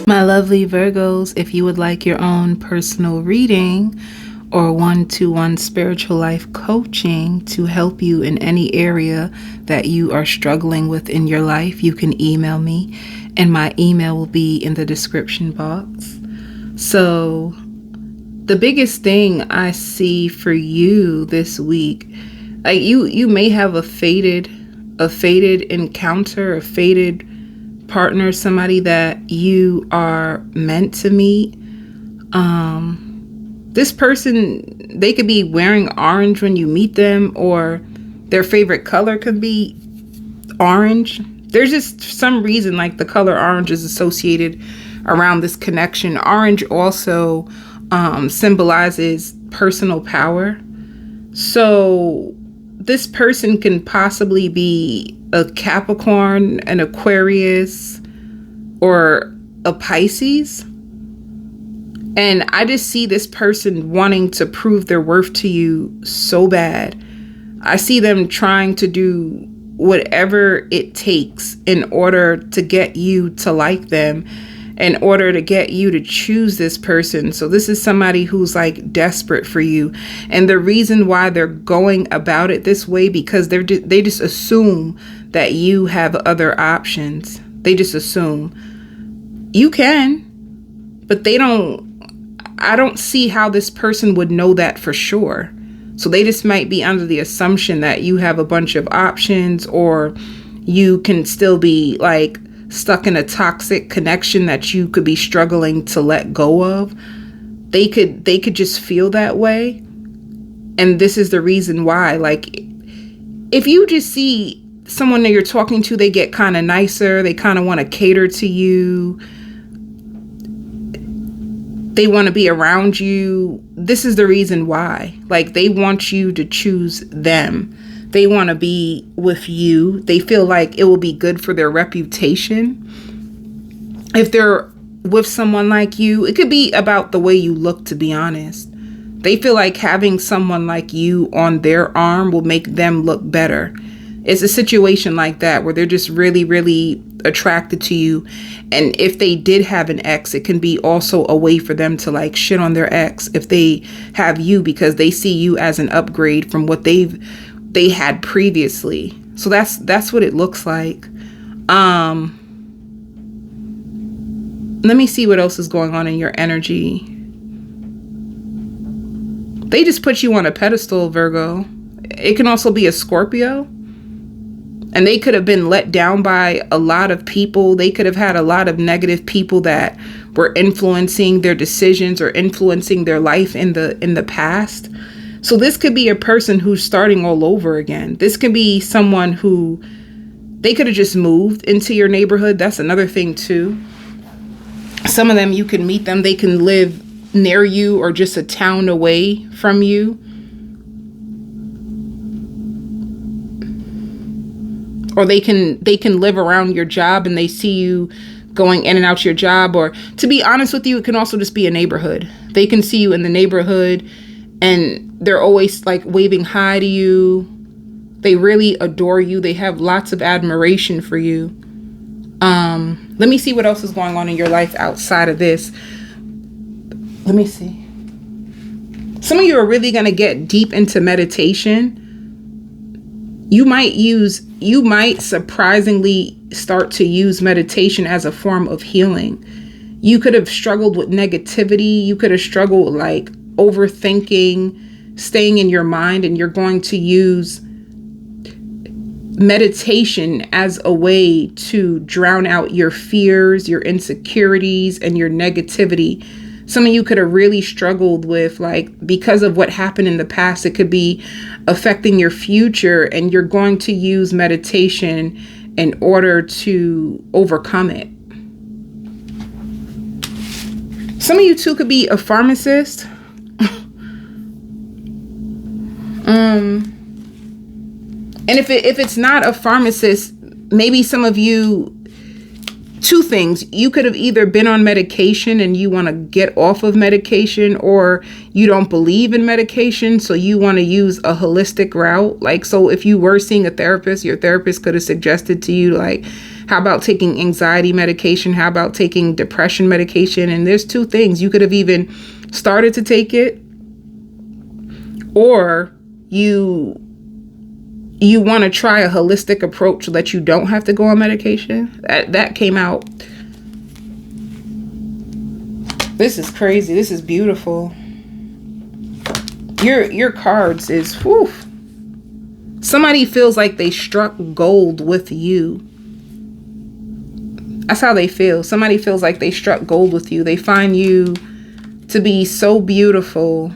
My lovely Virgos, if you would like your own personal reading or one-to-one spiritual life coaching to help you in any area that you are struggling with in your life, you can email me, and my email will be in the description box. So the biggest thing I see for you this week, like you may have a fated encounter, a fated partner, somebody that you are meant to meet. This person, they could be wearing orange when you meet them, or their favorite color could be orange. There's just some reason like the color orange is associated around this connection. Orange also symbolizes personal power. So this person can possibly be a Capricorn, an Aquarius, or a Pisces. And I just see this person wanting to prove their worth to you so bad. I see them trying to do whatever it takes in order to get you to like them, in order to get you to choose this person. So this is somebody who's like desperate for you. And the reason why they're going about it this way, because they just assume that you have other options. They just assume you can, but I don't see how this person would know that for sure. So they just might be under the assumption that you have a bunch of options, or you can still be like stuck in a toxic connection that you could be struggling to let go of. They could just feel that way. And this is the reason why. Like, if you just see someone that you're talking to, they get kind of nicer, they kind of want to cater to you, they want to be around you. This is the reason why. Like, they want you to choose them. They want to be with you. They feel like it will be good for their reputation. If they're with someone like you, it could be about the way you look, to be honest. They feel like having someone like you on their arm will make them look better. It's a situation like that where they're just really, really attracted to you. And if they did have an ex, it can be also a way for them to like shit on their ex if they have you, because they see you as an upgrade from what they had previously. So that's what it looks like. Let me see what else is going on in your energy. They just put you on a pedestal, Virgo. It can also be a Scorpio. And they could have been let down by a lot of people. They could have had a lot of negative people that were influencing their decisions or influencing their life in the past. So this could be a person who's starting all over again. This could be someone who, they could have just moved into your neighborhood. That's another thing too. Some of them, you can meet them. They can live near you or just a town away from you. Or they can live around your job and they see you going in and out your job. Or, to be honest with you, it can also just be a neighborhood. They can see you in the neighborhood and they're always like waving hi to you. They really adore you. They have lots of admiration for you. Let me see what else is going on in your life outside of this. Let me see. Some of you are really going to get deep into meditation. You might surprisingly start to use meditation as a form of healing. You could have struggled with negativity. You could have struggled with like overthinking, staying in your mind, and you're going to use meditation as a way to drown out your fears, your insecurities, and your negativity. Some of you could have really struggled with, like, because of what happened in the past, it could be affecting your future, and you're going to use meditation in order to overcome it. Some of you too could be a pharmacist. And if it's not a pharmacist, maybe some of you, two things. You could have either been on medication and you want to get off of medication, or you don't believe in medication, so you want to use a holistic route. Like, so if you were seeing a therapist, your therapist could have suggested to you, like, how about taking anxiety medication? How about taking depression medication? And there's two things. You could have even started to take it, or you want to try a holistic approach so that you don't have to go on medication. That came out. This is crazy. This is beautiful. Your cards is, whew. Somebody feels like they struck gold with you. That's how they feel. Somebody feels like they struck gold with you. They find you to be so beautiful.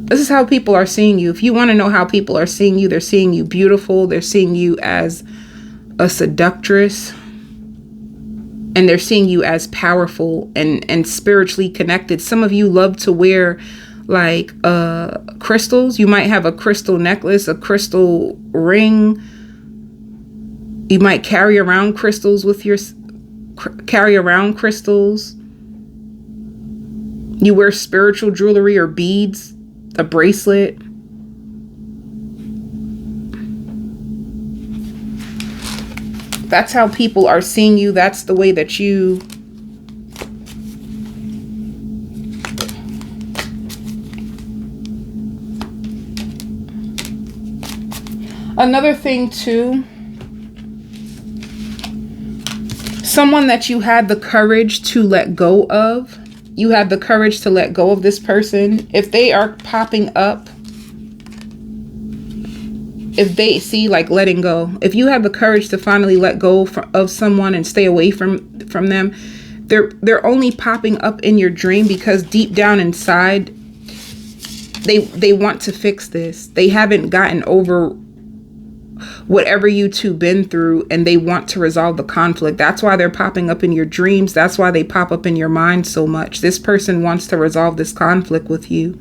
This is how people are seeing you. If you want to know how people are seeing you, they're seeing you beautiful. They're seeing you as a seductress. And they're seeing you as powerful and spiritually connected. Some of you love to wear like crystals. You might have a crystal necklace, a crystal ring. You might carry around crystals with your crystals. You wear spiritual jewelry or beads, a bracelet. That's how people are seeing you. That's the way that you another thing too, someone that you had the courage to let go of. You had the courage to let go of this person. If they are popping up, if they see like letting go, if you have the courage to finally let go of someone and stay away from them, they're only popping up in your dream because deep down inside, they want to fix this. They haven't gotten over whatever you two been through, and they want to resolve the conflict. That's why they're popping up in your dreams. That's why they pop up in your mind so much. This person wants to resolve this conflict with you.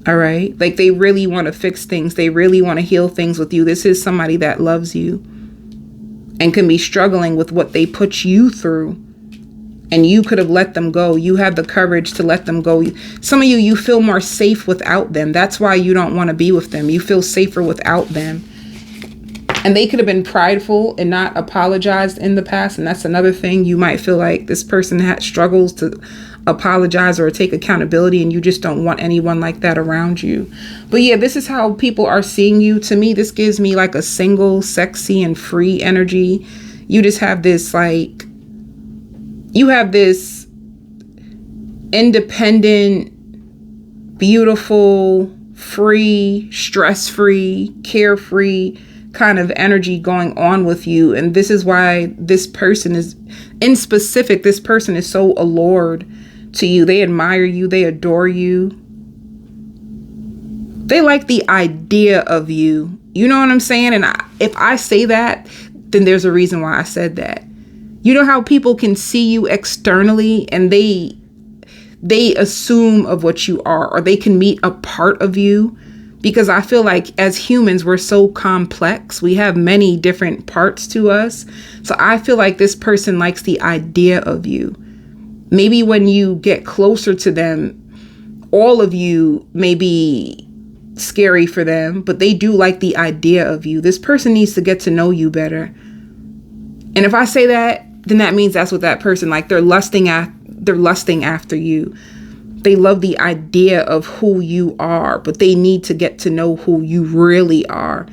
All right. Like, they really want to fix things. They really want to heal things with you. This is somebody that loves you and can be struggling with what they put you through. And you could have let them go. You had the courage to let them go. Some of you feel more safe without them. That's why you don't want to be with them. You feel safer without them. And they could have been prideful and not apologized in the past. And that's another thing. You might feel like this person struggles to apologize or take accountability, and you just don't want anyone like that around you. But yeah, this is how people are seeing you. To me, this gives me like a single, sexy, and free energy. You just have this like, you have this independent, beautiful, free, stress-free, carefree kind of energy going on with you. And this is why this person is, in specific, this person is so allured to you. They admire you. They adore you. They like the idea of you. You know what I'm saying? And if I say that, then there's a reason why I said that. You know how people can see you externally and they assume of what you are, or they can meet a part of you. Because I feel like as humans, we're so complex. We have many different parts to us. So I feel like this person likes the idea of you. Maybe when you get closer to them, all of you may be scary for them, but they do like the idea of you. This person needs to get to know you better. And if I say that, then that means that's what that person like. They're lusting after you. They love the idea of who you are, but they need to get to know who you really are.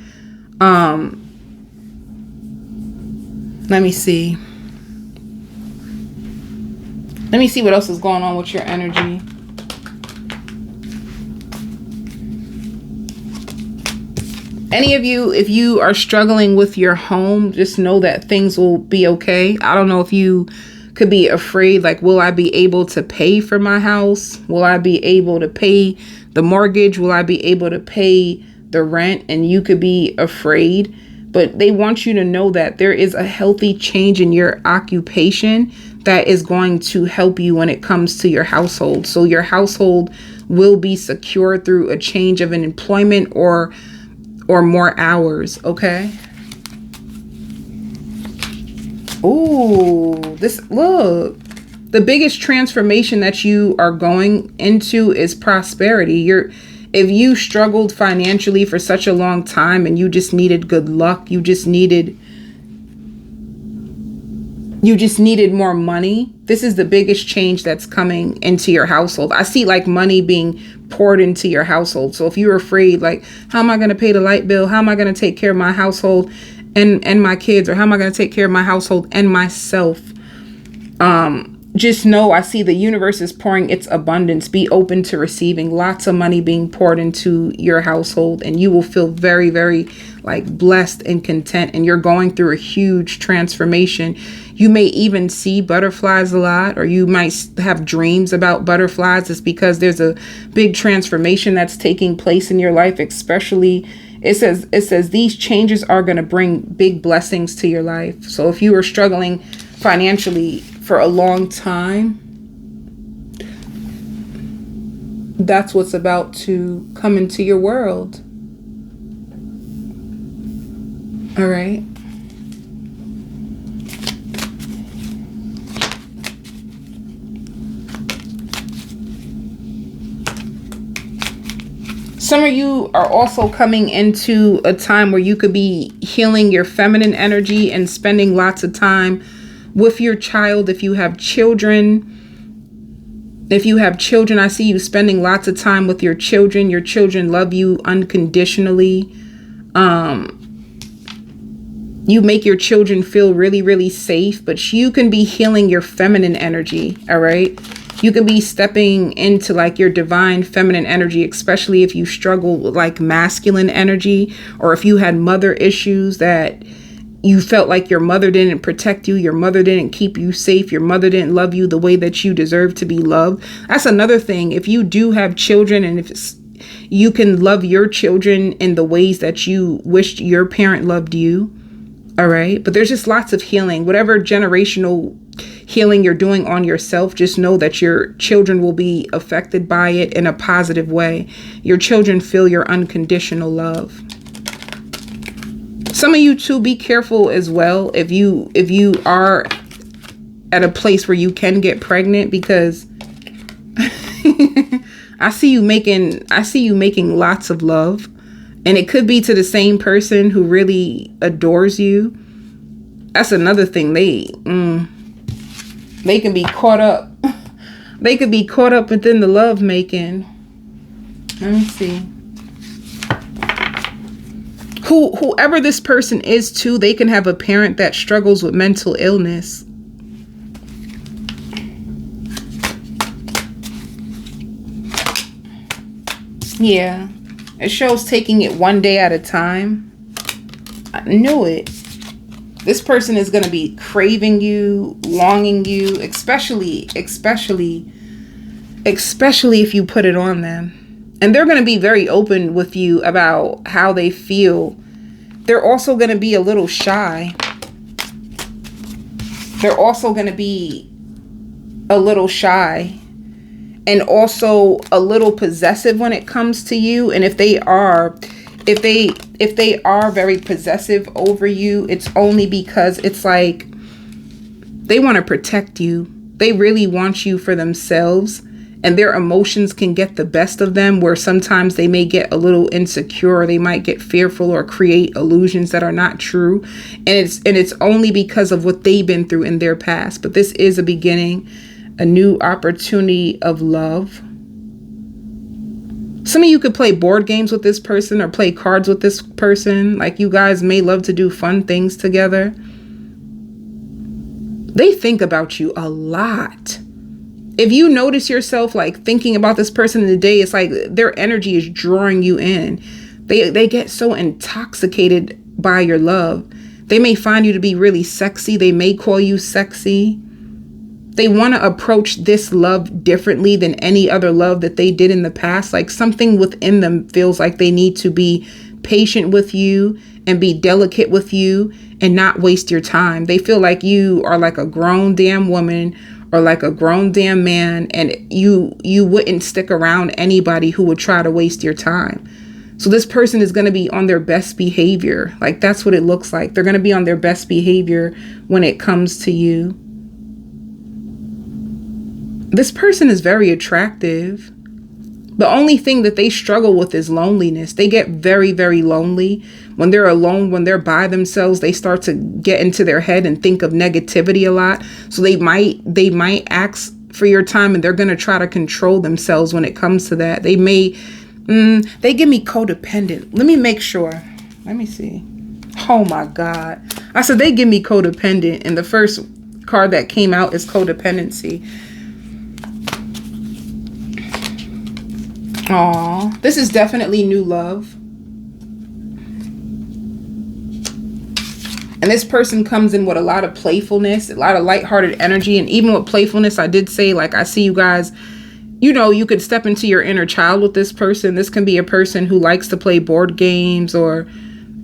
Let me see. Let me see what else is going on with your energy. Any of you, if you are struggling with your home, just know that things will be okay. I don't know if you could be afraid, like, will I be able to pay for my house? Will I be able to pay the mortgage? Will I be able to pay the rent? And you could be afraid, but they want you to know that there is a healthy change in your occupation that is going to help you when it comes to your household. So your household will be secure through a change of an employment or more hours. Okay. Ooh, this, look. The biggest transformation that you are going into is prosperity. If you struggled financially for such a long time and you just needed good luck, you just needed more money, this is the biggest change that's coming into your household. I see like money being poured into your household. So if you're afraid, like, how am I going to pay the light bill? How am I going to take care of my household and my kids? Or how am I going to take care of my household and myself? Just know, I see the universe is pouring its abundance. Be open to receiving lots of money being poured into your household, and you will feel very, very like blessed and content. And you're going through a huge transformation. You may even see butterflies a lot, or you might have dreams about butterflies. It's because there's a big transformation that's taking place in your life, especially it says these changes are going to bring big blessings to your life. So if you are struggling financially for a long time, that's what's about to come into your world. All right. Some of you are also coming into a time where you could be healing your feminine energy and spending lots of time with your child. If you have children, I see you spending lots of time with your children. Your children love you unconditionally. You make your children feel really, really safe, but you can be healing your feminine energy. All right. You can be stepping into like your divine feminine energy, especially if you struggle with like masculine energy, or if you had mother issues that you felt like your mother didn't protect you, your mother didn't keep you safe, your mother didn't love you the way that you deserve to be loved. That's another thing. If you do have children, and if you can love your children in the ways that you wished your parent loved you. All right. But there's just lots of healing. Whatever generational healing you're doing on yourself, just know that your children will be affected by it in a positive way. Your children feel your unconditional love. Some of you too, be careful as well if you are at a place where you can get pregnant, because I see you making lots of love, and it could be to the same person who really adores you. That's another thing. They can be caught up. They could be caught up within the love making. Let me see. Whoever this person is too, they can have a parent that struggles with mental illness. Yeah. It shows taking it one day at a time. I knew it. This person is going to be craving you, longing you, especially if you put it on them. And they're going to be very open with you about how they feel. They're also going to be a little shy. They're also going to be a little shy. And also a little possessive when it comes to you. And if they are very possessive over you, it's only because it's like they want to protect you. They really want you for themselves, and their emotions can get the best of them, where sometimes they may get a little insecure, or they might get fearful or create illusions that are not true. And it's only because of what they've been through in their past. But this is a beginning, a new opportunity of love. Some of you could play board games with this person or play cards with this person. Like, you guys may love to do fun things together. They think about you a lot. If you notice yourself like thinking about this person in the day, it's like their energy is drawing you in. They get so intoxicated by your love. They may find you to be really sexy. They may call you sexy. They want to approach this love differently than any other love that they did in the past. Like, something within them feels like they need to be patient with you and be delicate with you and not waste your time. They feel like you are like a grown damn woman or like a grown damn man, and you wouldn't stick around anybody who would try to waste your time. So this person is going to be on their best behavior. Like, that's what it looks like. They're going to be on their best behavior when it comes to you. This person is very attractive. The only thing that they struggle with is loneliness. They get very, very lonely. When they're alone, when they're by themselves, they start to get into their head and think of negativity a lot. So they might ask for your time, and they're going to try to control themselves when it comes to that. They may, they give me codependent. Let me make sure. Let me see. Oh my God. I said they give me codependent, and the first card that came out is codependency. Aw, this is definitely new love. And this person comes in with a lot of playfulness, a lot of lighthearted energy. And even with playfulness, I did say, like, I see you guys, you know, you could step into your inner child with this person. This can be a person who likes to play board games or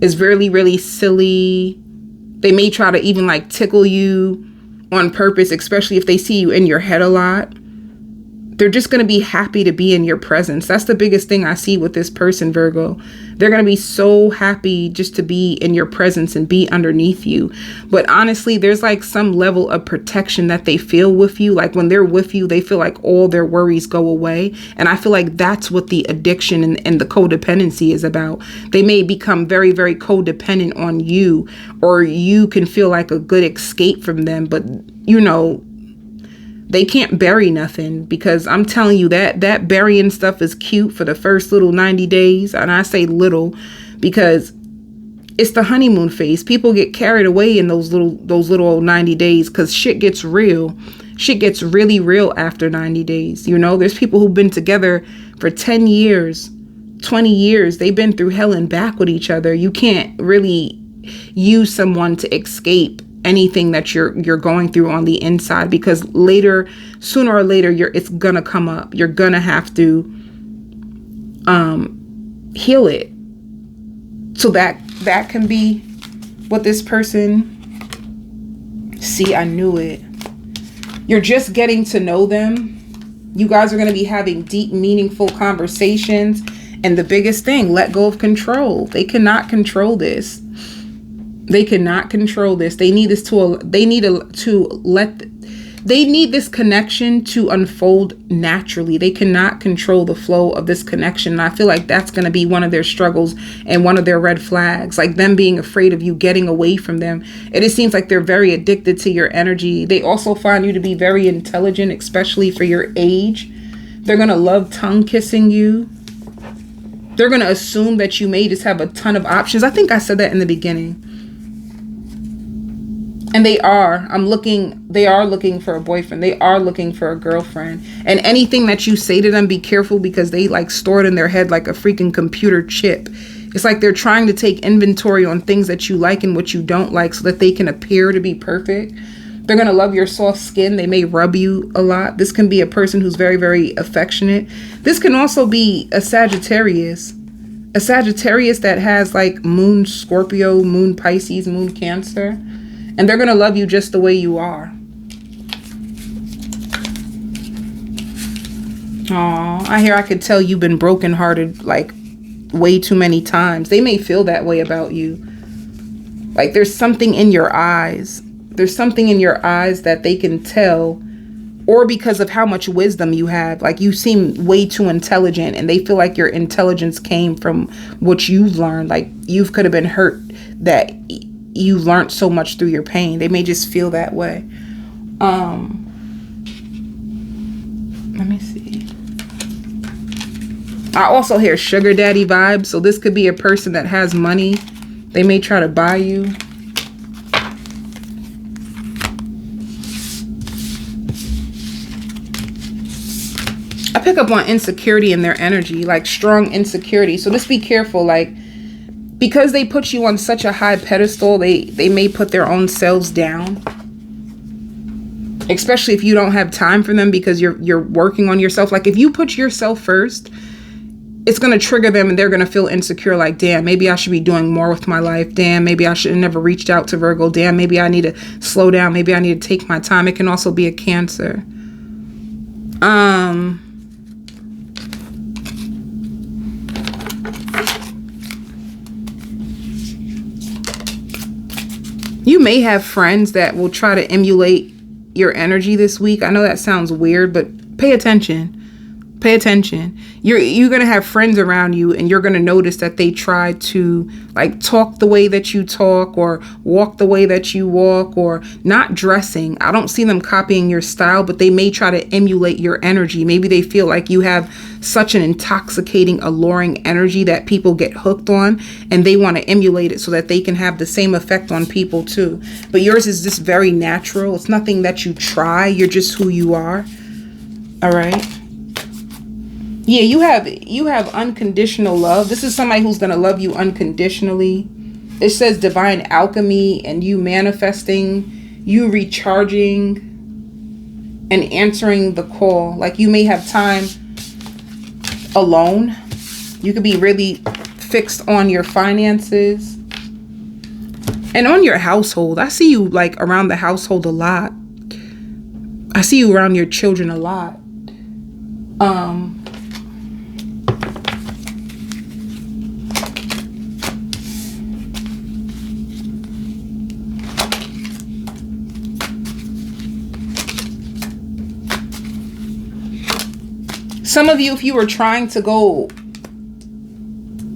is really, really silly. They may try to even like tickle you on purpose, especially if they see you in your head a lot. They're just going to be happy to be in your presence. That's the biggest thing I see with this person, Virgo. They're going to be so happy just to be in your presence and be underneath you. But honestly, there's like some level of protection that they feel with you. Like when they're with you, they feel like all their worries go away. And I feel like that's what the addiction and the codependency is about. They may become very, very codependent on you, or you can feel like a good escape from them. But, you know, they can't bury nothing, because I'm telling you that burying stuff is cute for the first little 90 days. And I say little because it's the honeymoon phase. People get carried away in those little old 90 days because shit gets real. Shit gets really real after 90 days. You know, there's people who've been together for 10 years, 20 years. They've been through hell and back with each other. You can't really use someone to escape anything that you're going through on the inside, because sooner or later, it's gonna come up. You're gonna have to heal it. So that can be what this person. See, I knew it. You're just getting to know them. You guys are gonna be having deep, meaningful conversations. And the biggest thing, let go of control. They cannot control this. They cannot control this. They need this they need this connection to unfold naturally. They cannot control the flow of this connection. And I feel like that's going to be one of their struggles and one of their red flags, like them being afraid of you getting away from them. It just seems like they're very addicted to your energy. They also find you to be very intelligent, especially for your age. They're going to love tongue kissing you. They're going to assume that you may just have a ton of options. I think I said that in the beginning. And they are looking for a boyfriend. They are looking for a girlfriend. And anything that you say to them, be careful, because they like store it in their head like a freaking computer chip. It's like they're trying to take inventory on things that you like and what you don't like so that they can appear to be perfect. They're going to love your soft skin. They may rub you a lot. This can be a person who's very, very affectionate. This can also be a Sagittarius. A Sagittarius that has like moon Scorpio, moon Pisces, moon Cancer. And they're going to love you just the way you are. Aw, I could tell you've been brokenhearted like way too many times. They may feel that way about you. Like there's something in your eyes. There's something in your eyes that they can tell, or because of how much wisdom you have. Like you seem way too intelligent, and they feel like your intelligence came from what you've learned. Like you could have been hurt, that you learned so much through your pain. They may just feel that way. Let me see. I also hear sugar daddy vibes. So this could be a person that has money. They may try to buy you. I pick up on insecurity in their energy, like strong insecurity. So just be careful, like, because they put you on such a high pedestal, they may put their own selves down. Especially if you don't have time for them because you're working on yourself. Like if you put yourself first, it's going to trigger them and they're going to feel insecure. Like, damn, maybe I should be doing more with my life. Damn, maybe I should have never reached out to Virgo. Damn, maybe I need to slow down. Maybe I need to take my time. It can also be a Cancer. You may have friends that will try to emulate your energy this week. I know that sounds weird, but pay attention. Pay attention. You're going to have friends around you, and you're going to notice that they try to like talk the way that you talk, or walk the way that you walk, or not dressing. I don't see them copying your style, but they may try to emulate your energy. Maybe they feel like you have such an intoxicating, alluring energy that people get hooked on, and they want to emulate it so that they can have the same effect on people too. But yours is just very natural. It's nothing that you try. You're just who you are. All right. Yeah, you have unconditional love. This is somebody who's going to love you unconditionally. It says divine alchemy, and you manifesting, you recharging and answering the call. Like you may have time alone. You could be really fixed on your finances and on your household. I see you like around the household a lot. I see you around your children a lot. Some of you, if you were trying to go,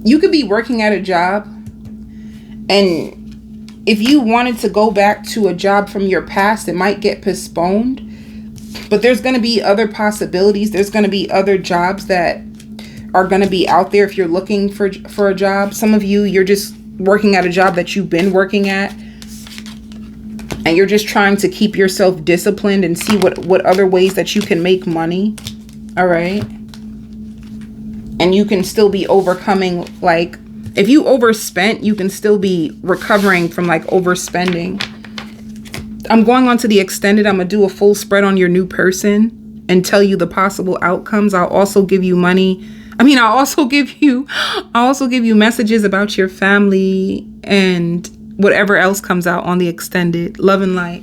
you could be working at a job, and if you wanted to go back to a job from your past, it might get postponed. But there's going to be other possibilities. There's going to be other jobs that are going to be out there if you're looking for a job. Some of you, you're just working at a job that you've been working at, and you're just trying to keep yourself disciplined and see what other ways that you can make money. All right. And you can still be overcoming, like, if you overspent, you can still be recovering from like overspending. I'm going on to the extended. I'm going to do a full spread on your new person and tell you the possible outcomes. I'll also give you money. I'll also give you messages about your family and whatever else comes out on the extended. Love and light.